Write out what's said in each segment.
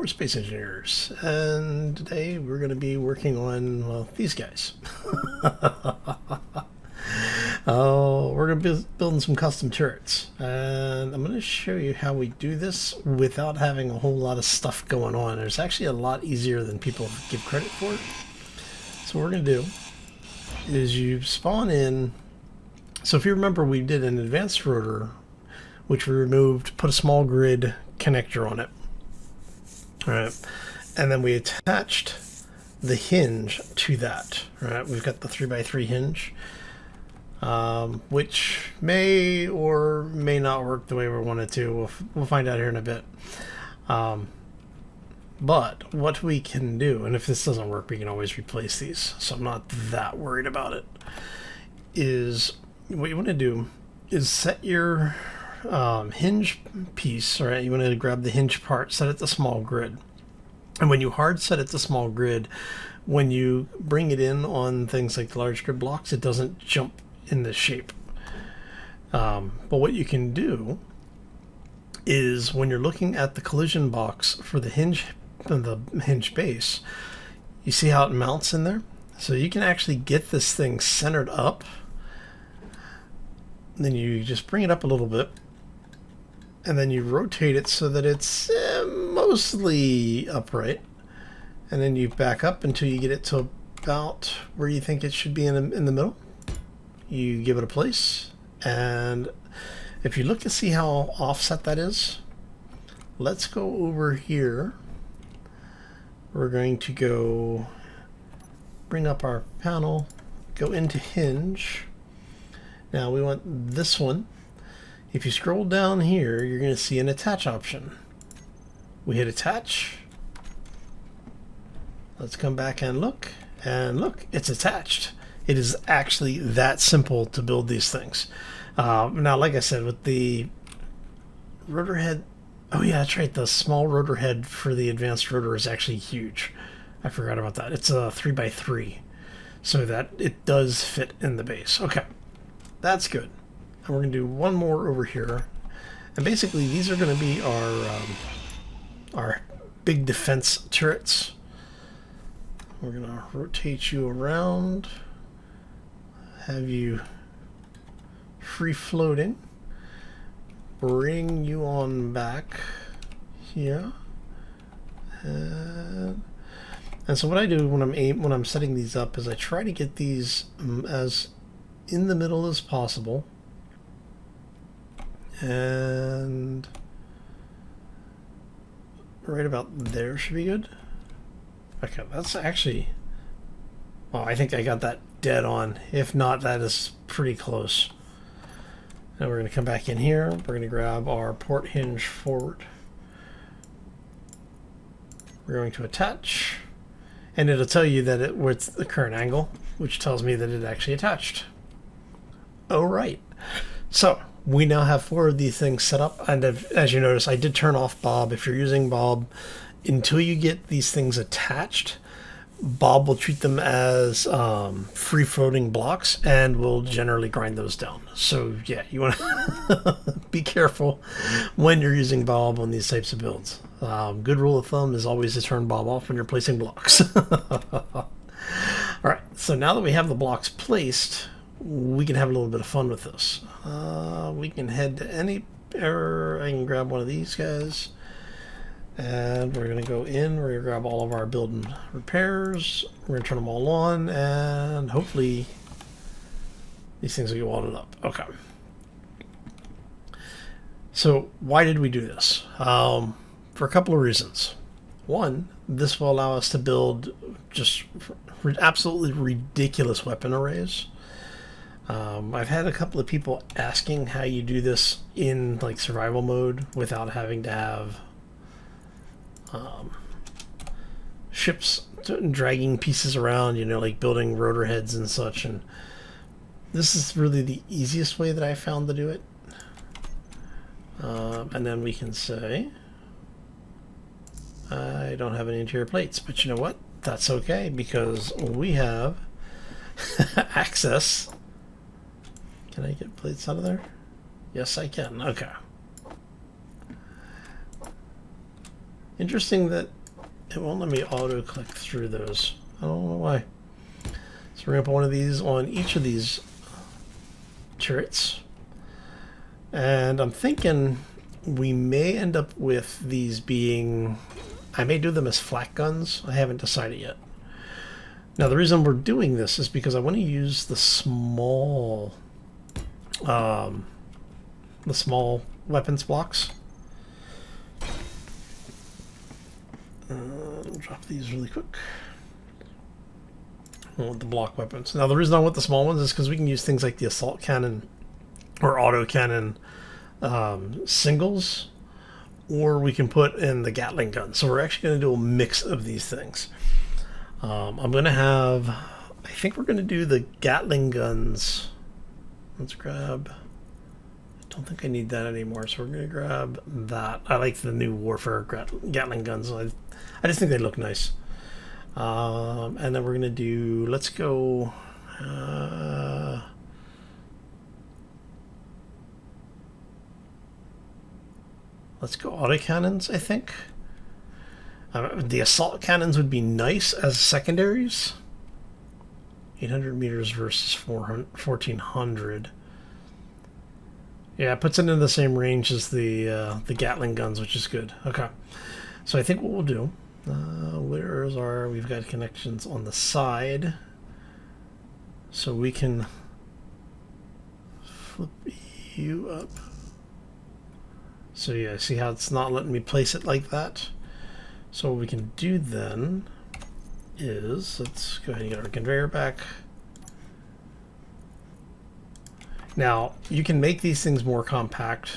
more space engineers, and today we're going to be working on, well, these guys. We're going to be building some custom turrets, and I'm going to show you how we do this without having a whole lot of stuff going on. It's actually a lot easier than people give credit for. So what we're going to do is you spawn in. So if you remember, we did an advanced rotor, which we removed, put a small grid connector on it. All right, and then we attached the hinge to that. All right, we've got the 3x3 hinge, which may or may not work the way we want it to. We'll find out here in a bit. But what we can do, and if this doesn't work, we can always replace these, so I'm not that worried about it, is what you want to do is set your hinge piece, right? You want to grab the hinge part, set it to small grid. And when you hard set it to small grid, when you bring it in on things like the large grid blocks, it doesn't jump in the shape. But what you can do is when you're looking at the collision box for the hinge base, you see how it mounts in there? So you can actually get this thing centered up. Then you just bring it up a little bit, and then you rotate it so that it's mostly upright, and then you back up until you get it to about where you think it should be in the middle. You give it a place, and if you look to see how offset that is, let's go over here. We're going to go bring up our panel, go into hinge. Now we want this one. If you scroll down here, you're going to see an attach option. We hit attach. Let's come back and look, it's attached. It is actually that simple to build these things. Now, like I said, with the rotor head, oh yeah, that's right, the small rotor head for the advanced rotor is actually huge. I forgot about that. It's a 3x3, so that it does fit in the base. Okay, that's good. And we're going to do one more over here. And basically, these are going to be our big defense turrets. We're going to rotate you around, have you free floating, bring you on back here, and so what I do when I'm setting these up is I try to get these as in the middle as possible, and right about there should be good. Okay, that's actually, well, I think I got that dead on. If not, that is pretty close. Now we're going to come back in here. We're going to grab our port hinge forward. We're going to attach, and it'll tell you that it's the current angle, which tells me that it actually attached. Oh, right. So we now have 4 of these things set up, and as you notice, I did turn off Bob. If you're using Bob, until you get these things attached, Bob will treat them as free floating blocks and will generally grind those down. So yeah, you want to be careful when you're using Bob on these types of builds. Good rule of thumb is always to turn Bob off when you're placing blocks. All right, so now that we have the blocks placed, we can have a little bit of fun with this. We can head to any error. I can grab one of these guys. And we're going to go in, we're going to grab all of our build and repairs, we're going to turn them all on, and hopefully these things will get welded up. Okay. So why did we do this? For a couple of reasons. One, this will allow us to build just absolutely ridiculous weapon arrays. I've had a couple of people asking how you do this in like survival mode without having to have ships dragging pieces around, you know, like building rotor heads and such, and this is really the easiest way that I found to do it. And then we can say I don't have any interior plates, but you know what, that's okay, because we have access. Can I get plates out of there? Yes, I can. Okay. Interesting that it won't let me auto-click through those. I don't know why. So we're going to put one of these on each of these turrets. And I'm thinking we may end up with these being... I may do them as flak guns. I haven't decided yet. Now the reason we're doing this is because I want to use the small weapons blocks. Drop these really quick. I want the block weapons. Now the reason I want the small ones is because we can use things like the assault cannon or auto cannon singles, or we can put in the Gatling gun. So we're actually going to do a mix of these things. I'm going to have, I think we're going to do the Gatling guns. Let's grab, I don't think I need that anymore, so we're going to grab that. I like the new Warfare Gatling guns. I just think they look nice. And then we're going to do, let's go, autocannons, I think. The assault cannons would be nice as secondaries. 800 meters versus 1400. Yeah, it puts it in the same range as the Gatling guns, which is good. Okay, so I think what we'll do, where's our? We've got connections on the side, so we can flip you up. So yeah, see how it's not letting me place it like that? So what we can do then is, let's go ahead and get our conveyor back. Now, you can make these things more compact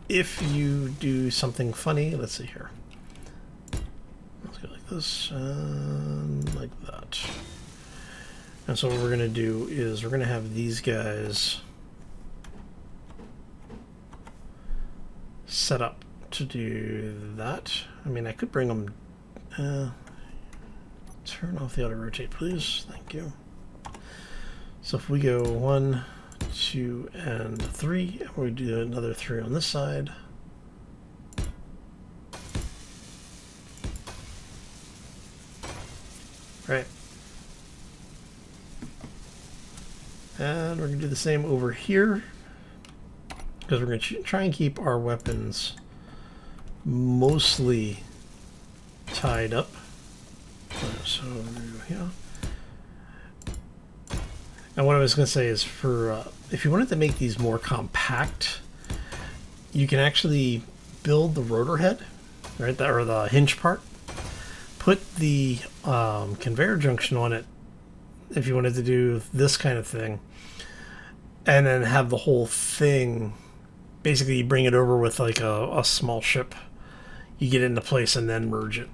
if you do something funny. Let's see here. Let's go like this and like that. And so what we're going to do is we're going to have these guys set up to do that. I mean, I could bring them... turn off the auto rotate, please. Thank you. So if we go 1, 2, and 3, and we do another 3 on this side. Right. And we're going to do the same over here, because we're going to try and keep our weapons mostly tied up. So yeah. And what I was going to say is, for if you wanted to make these more compact, you can actually build the rotor head, right, or the hinge part. Put the conveyor junction on it if you wanted to do this kind of thing, and then have the whole thing. Basically, you bring it over with like a small ship. You get it into place and then merge it.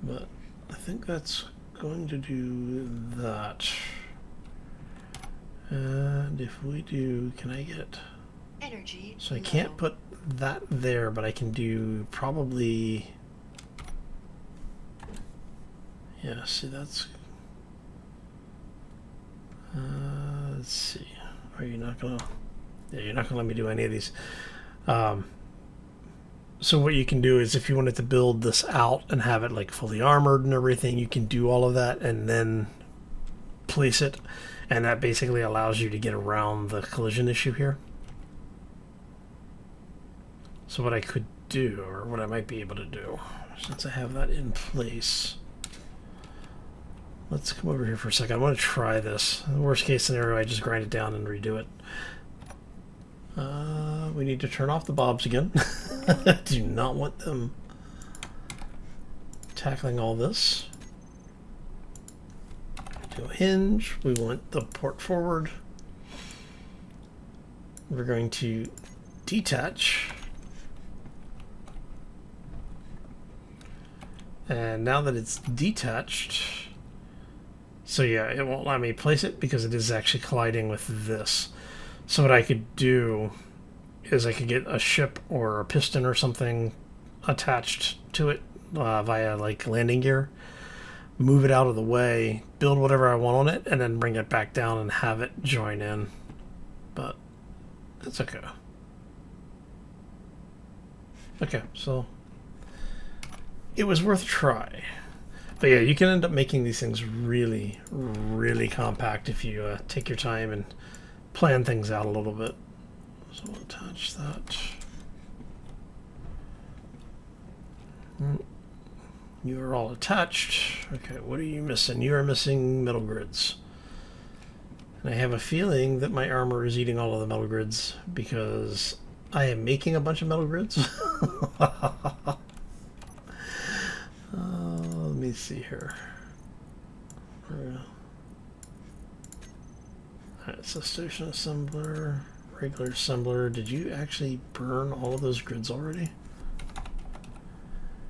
But I think that's going to do that. And if we do, can I get energy? So I can't put that there, but I can do probably. Yeah, see, that's. Let's see. Are you not gonna? Yeah, you're not gonna let me do any of these. So what you can do is, if you wanted to build this out and have it like fully armored and everything, you can do all of that and then place it, and that basically allows you to get around the collision issue here. So what I could do, or what I might be able to do, since I have that in place, let's come over here for a second. I want to try this. In the worst case scenario, I just grind it down and redo it. We need to turn off the bobs again. Do not want them tackling all this. Do a hinge. We want the port forward. We're going to detach. And now that it's detached, so yeah, it won't let me place it because it is actually colliding with this. So what I could do is I could get a ship or a piston or something attached to it via like landing gear, move it out of the way, build whatever I want on it, and then bring it back down and have it join in. But it's okay. Okay, so it was worth a try. But yeah, you can end up making these things really, really compact if you take your time and plan things out a little bit. So we'll attach that. You are all attached. Okay, what are you missing? You are missing metal grids. And I have a feeling that my armor is eating all of the metal grids because I am making a bunch of metal grids. Let me see here. Alright, so station assembler, regular assembler. Did you actually burn all of those grids already?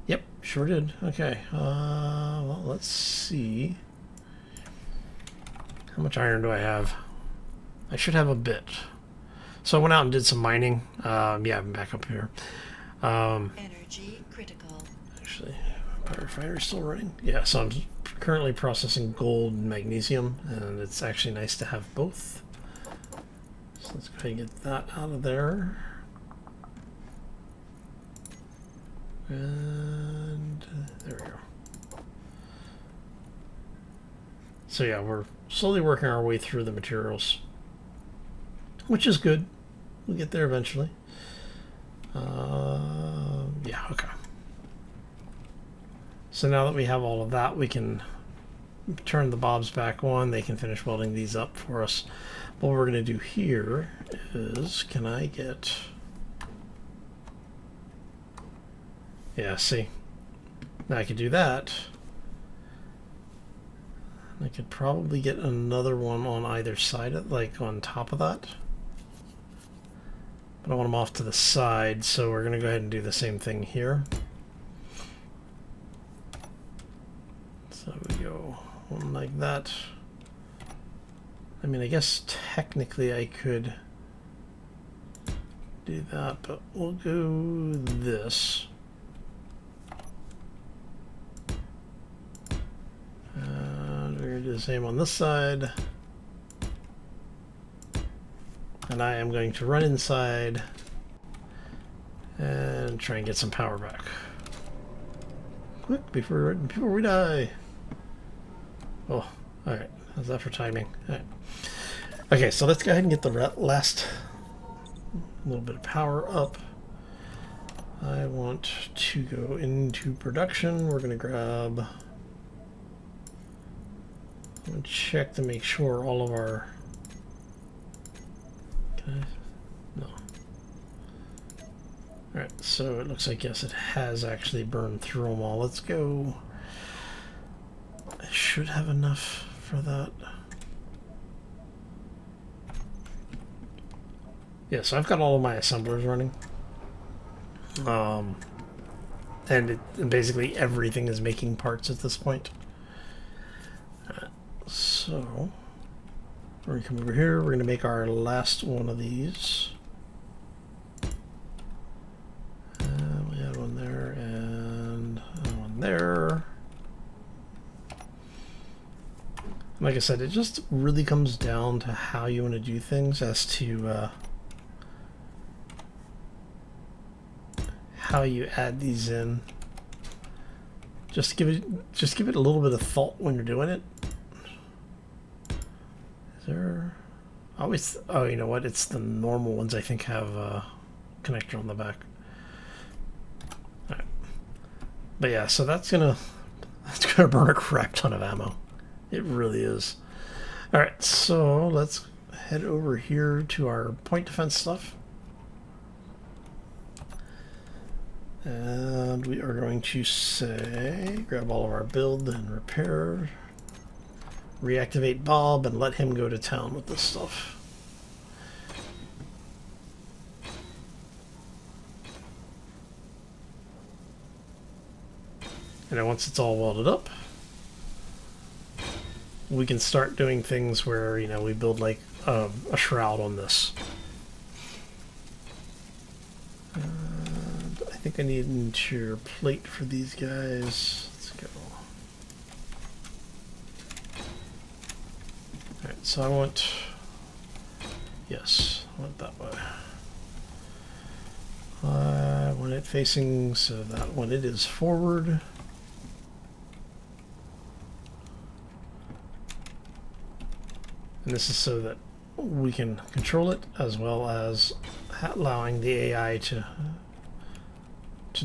Yep, sure did. Okay, well, let's see. How much iron do I have? I should have a bit. So I went out and did some mining. Yeah, I'm back up here. Energy critical. Actually, firefighter is still running. Yeah, so I'm currently processing gold and magnesium, and it's actually nice to have both. So let's go ahead and get that out of there. And there we go. So yeah, we're slowly working our way through the materials, which is good. We'll get there eventually. Yeah, okay. So now that we have all of that, we can turn the bobs back on. They can finish welding these up for us. What we're going to do here is, can I get... Yeah, see. Now I could do that. I could probably get another one on either side, like on top of that. But I want them off to the side, so we're going to go ahead and do the same thing here. So we go one like that. I mean, I guess technically I could do that, but we'll go this. And we're going to do the same on this side. And I am going to run inside and try and get some power back. Quick, before we die. Oh, alright. How's that for timing? Alright. Okay, so let's go ahead and get the last little bit of power up. I want to go into production. We're going to grab... I'm going to check to make sure all of our... No. Alright, so it looks like, yes, it has actually burned through them all. Let's go. I should have enough for that. Yeah, so I've got all of my assemblers running. And basically everything is making parts at this point. So... we're going to come over here, we're going to make our last one of these. We had one there and one there. Like I said, it just really comes down to how you want to do things as to how you add these in. Just give it a little bit of thought when you're doing it. There, always. Oh, you know what? It's the normal ones. I think have a connector on the back. All right. But yeah, so that's gonna burn a crap ton of ammo. It really is. All right, so let's head over here to our point defense stuff, and we are going to say grab all of our build and repair. Reactivate Bob and let him go to town with this stuff. And then once it's all welded up, we can start doing things where, you know, we build like a shroud on this. And I think I need an interior plate for these guys. Let's go. Alright, so I want... yes, I want that way. I want it facing so that when it is forward, and this is so that we can control it as well as allowing the AI to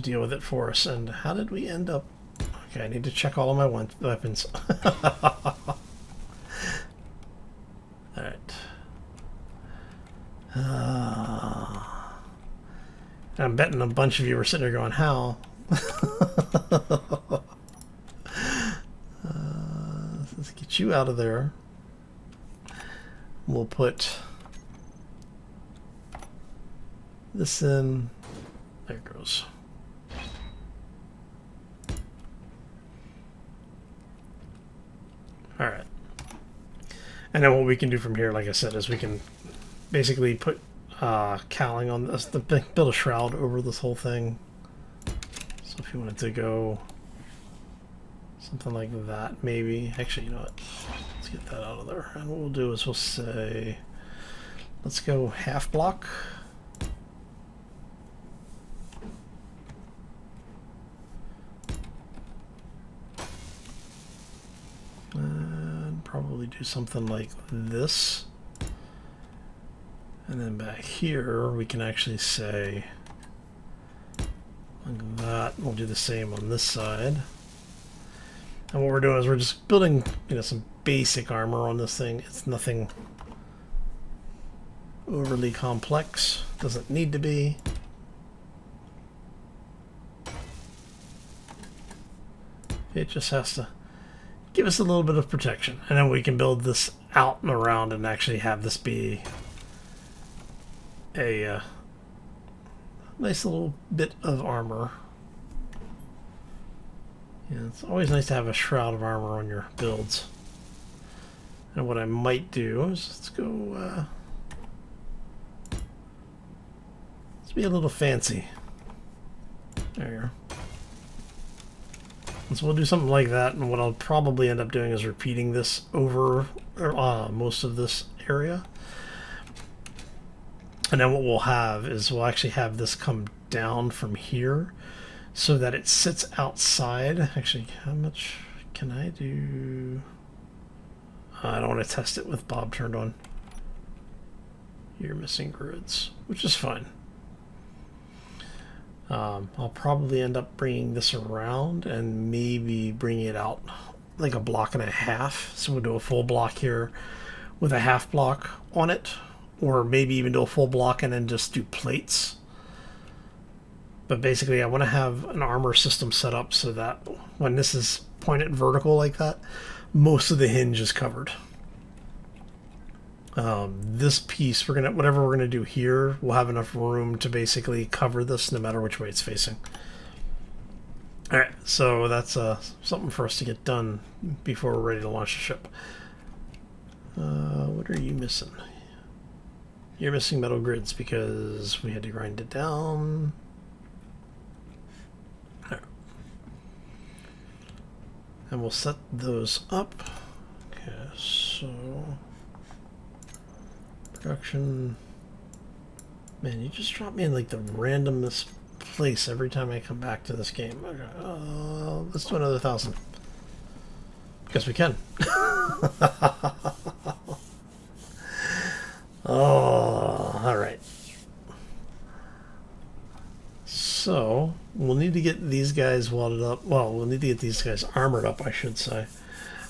deal with it for us. And how did we end up? Okay, I need to check all of my weapons. Alright. I'm betting a bunch of you were sitting there going, how? Let's get you out of there. We'll put this in. There it goes. All right. And then what we can do from here, like I said, is we can basically put cowling on this, build a shroud over this whole thing. So if you wanted to go something like that, maybe. Actually, you know what? Let's get that out of there. And what we'll do is we'll say, let's go half block. And probably do something like this. And then back here, we can actually say, like that. We'll do the same on this side. And what we're doing is we're just building, you know, some basic armor on this thing. It's nothing overly complex. Doesn't need to be. It just has to give us a little bit of protection. And then we can build this out and around and actually have this be a nice little bit of armor. Yeah, it's always nice to have a shroud of armor on your builds. And what I might do is let's go let's be a little fancy. There you go. And so we'll do something like that, and what I'll probably end up doing is repeating this over most of this area. And then what we'll have is we'll actually have this come down from here so that it sits outside. Actually, how much can I do? I don't want to test it with Bob turned on. You're missing grids, which is fine. I'll probably end up bringing this around and maybe bringing it out like a block and a half. So we'll do a full block here with a half block on it, or maybe even do a full block and then just do plates. But basically I want to have an armor system set up so that when this is pointed vertical like that, most of the hinge is covered. This piece, whatever we're gonna do here, we'll have enough room to basically cover this no matter which way it's facing. All right, so that's something for us to get done before we're ready to launch the ship. What are you missing? You're missing metal grids because we had to grind it down. There. And we'll set those up. Okay, so production. Man, you just drop me in like the randomest place every time I come back to this game. Okay, let's do another 1,000. Guess we can. Oh, all right. So we'll need to get these guys welded up. Well, we'll need to get these guys armored up, I should say.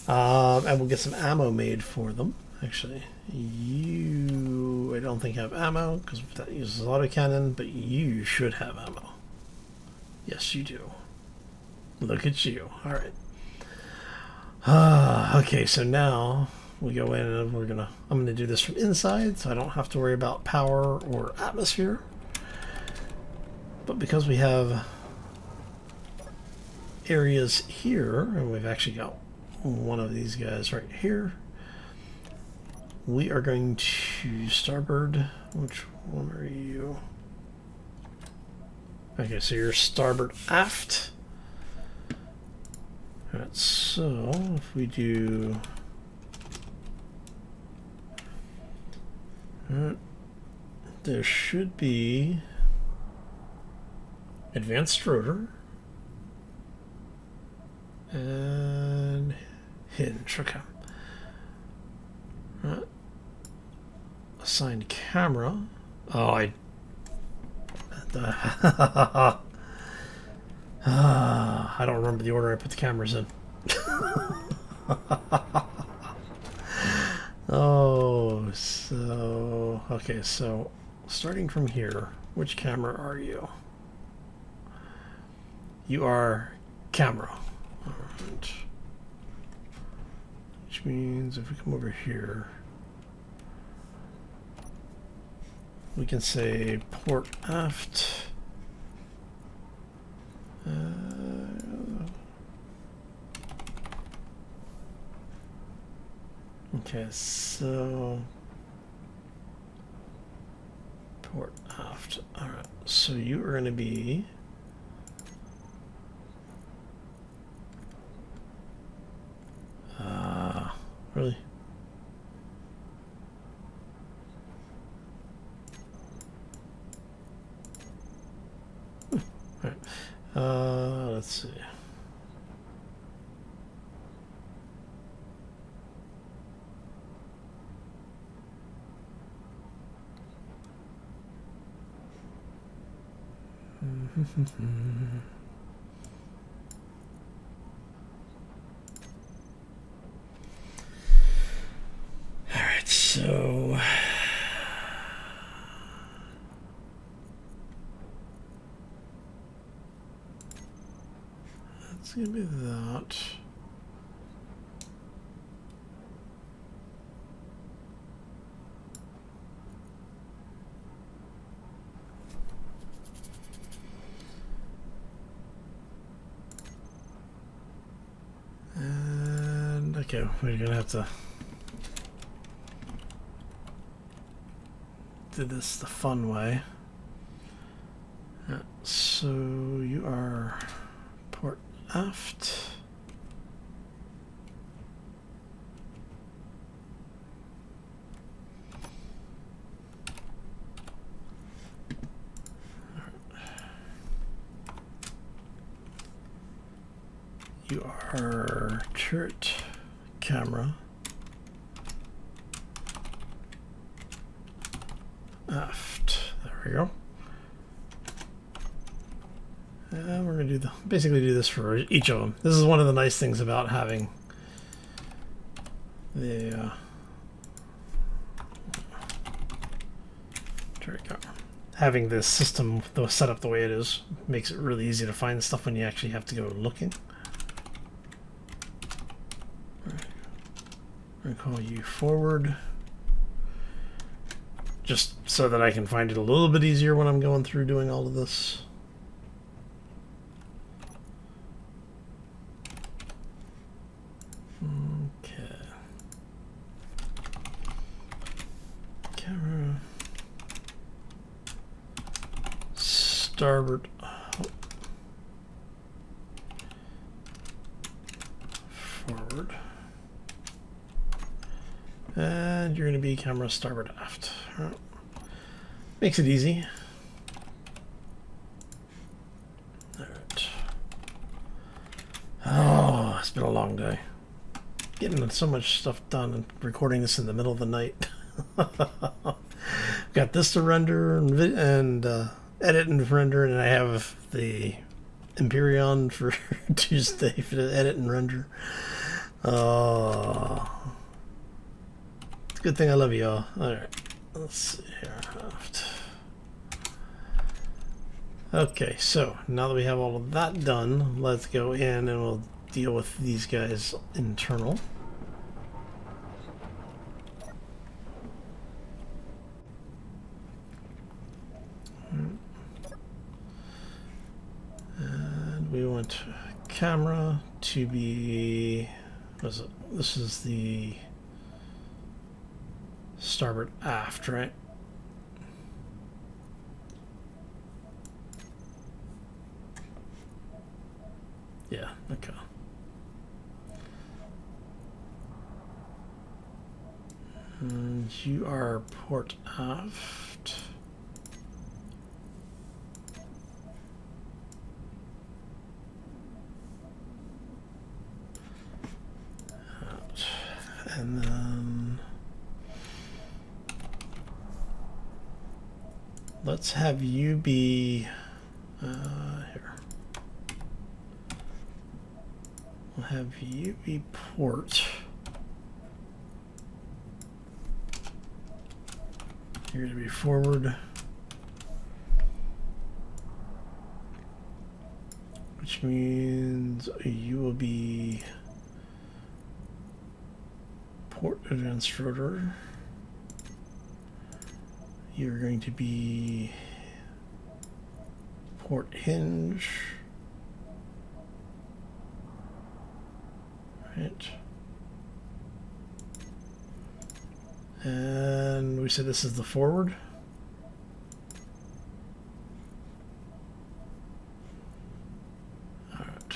And we'll get some ammo made for them. Actually, I don't think have ammo because that uses autocannon, but you should have ammo. Yes, you do. Look at you. All right. Okay, so now we go in and I'm gonna do this from inside, so I don't have to worry about power or atmosphere. But because we have areas here, and we've actually got one of these guys right here, we are going to starboard. Which one are you? Okay, so you're starboard aft. Alright, so if we do there should be advanced rotor, and hinge. Okay. All right. Assigned camera. Oh, I don't remember the order I put the cameras in. Oh, so okay, so starting from here, which camera are you? You are camera. All right. Which means if we come over here, we can say port aft. Okay, so port aft. All right, so you are going to be really. All right. Let's see. All right, so that's gonna be that. And okay, we're gonna have to do this the fun way. So you are port aft. You are turret camera aft. There we go. And we're gonna do basically do this for each of them. This is one of the nice things about having the turret camera. Having this system set up the way it is makes it really easy to find stuff when you actually have to go looking. I'm gonna call you forward, just so that I can find it a little bit easier when I'm going through doing all of this. Okay. Camera. Starboard. Forward. And you're going to be camera starboard aft. Right. Makes it easy. Alright. Oh, it's been a long day. Getting so much stuff done and recording this in the middle of the night. Got this to render and edit and render, and I have the Emporium for Tuesday for the edit and render. Oh. Good thing I love you all. Alright, let's see here. Okay, so now that we have all of that done, let's go in and we'll deal with these guys internal. And we want camera to be, what is it? This is the starboard aft, right? Yeah, okay. And you are port aft. And then let's have you be here. We'll have you be port. You're going to be forward, which means you will be port advanced rotor. You're going to be port hinge. Right. And we said this is the forward. All right.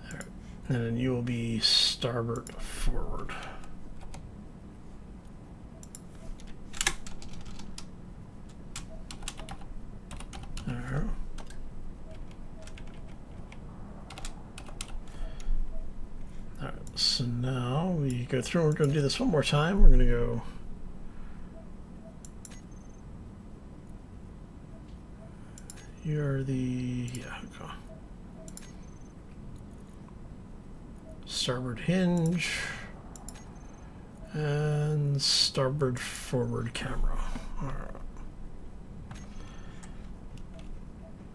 All right. And then you will be starboard forward. Alright, so now we go through, we're going to do this one more time. We're going to go you're the okay. Starboard hinge and starboard forward camera. All right.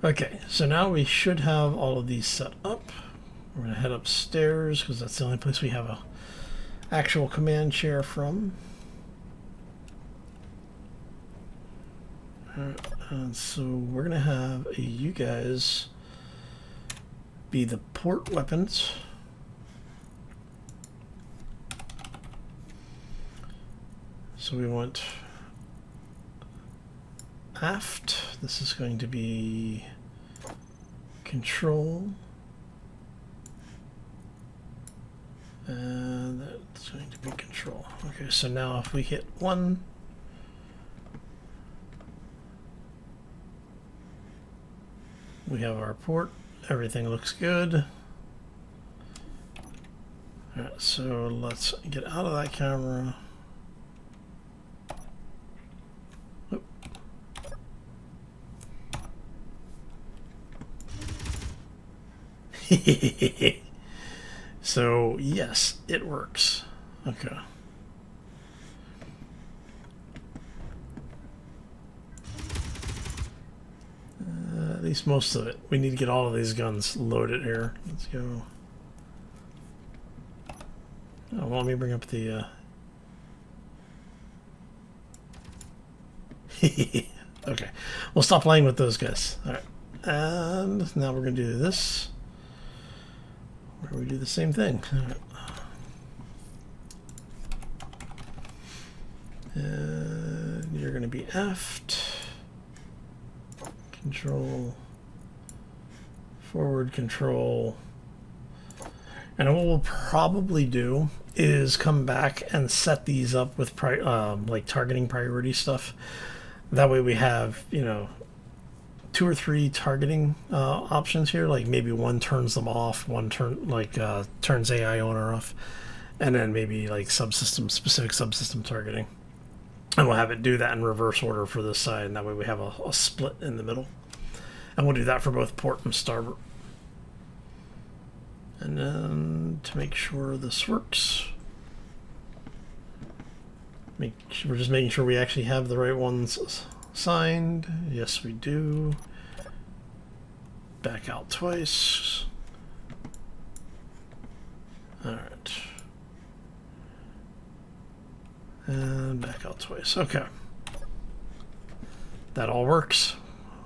Okay, so now we should have all of these set up. We're going to head upstairs because that's the only place we have a actual command chair from. And so we're going to have you guys be the port weapons. So we want aft. This is going to be control. And that's going to be control. Okay, so now if we hit 1, we have our port. Everything looks good. All right, so let's get out of that camera. So yes, it works. Okay. At least most of it. We need to get all of these guns loaded here. Let's go. Oh, well, let me bring up the okay, we'll stop playing with those guys. All right, and now we're gonna do this where we do the same thing. All right. And you're gonna be aft, control, forward control, and what we'll probably do is come back and set these up with like targeting priority stuff. That way we have, you know, 2 or 3 targeting options here. Like maybe one turns them off, one turns AI on or off, and then maybe like specific subsystem targeting. And we'll have it do that in reverse order for this side, and that way we have a split in the middle. And we'll do that for both port and starboard. And then to make sure this works, we're just making sure we actually have the right ones signed. Yes, we do. Back out twice. All right. And back out twice. Okay. That all works.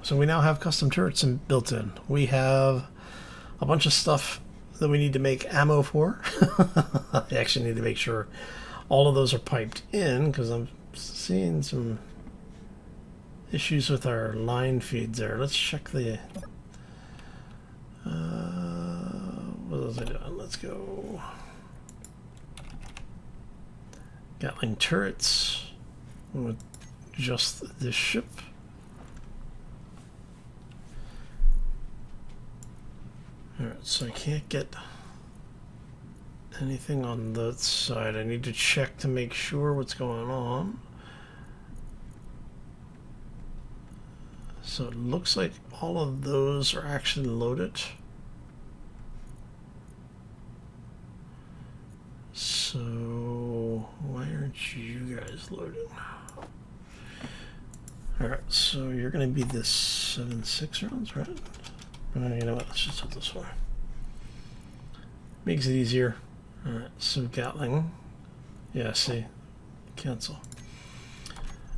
So we now have custom turrets built in. We have a bunch of stuff that we need to make ammo for. I actually need to make sure all of those are piped in because I'm seeing some issues with our line feeds there. Let's check the what was I doing? Let's go Gatling turrets with just this ship. Alright, so I can't get anything on that side. I need to check to make sure what's going on. So it looks like all of those are actually loaded. So why aren't you guys loaded? Alright, so you're going to be this 7.6 rounds, right? You know what, let's just do it this way. Makes it easier. Alright, so Gatling. Yeah, see. Cancel.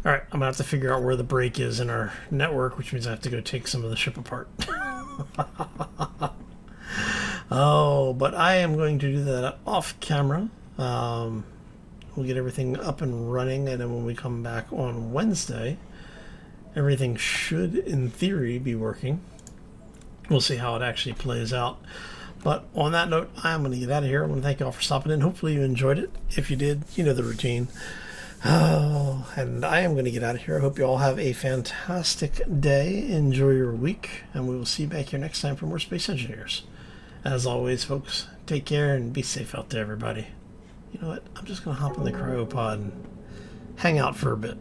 Alright, I'm going to have to figure out where the break is in our network, which means I have to go take some of the ship apart. Oh, but I am going to do that off camera. We'll get everything up and running, and then when we come back on Wednesday, everything should, in theory, be working. We'll see how it actually plays out. But on that note, I'm going to get out of here. I want to thank you all for stopping in. Hopefully you enjoyed it. If you did, you know the routine. Oh, and I am going to get out of here. I hope you all have a fantastic day. Enjoy your week, and we will see you back here next time for more Space Engineers. As always, folks, take care and be safe out there, everybody. You know what? I'm just going to hop in the cryopod and hang out for a bit.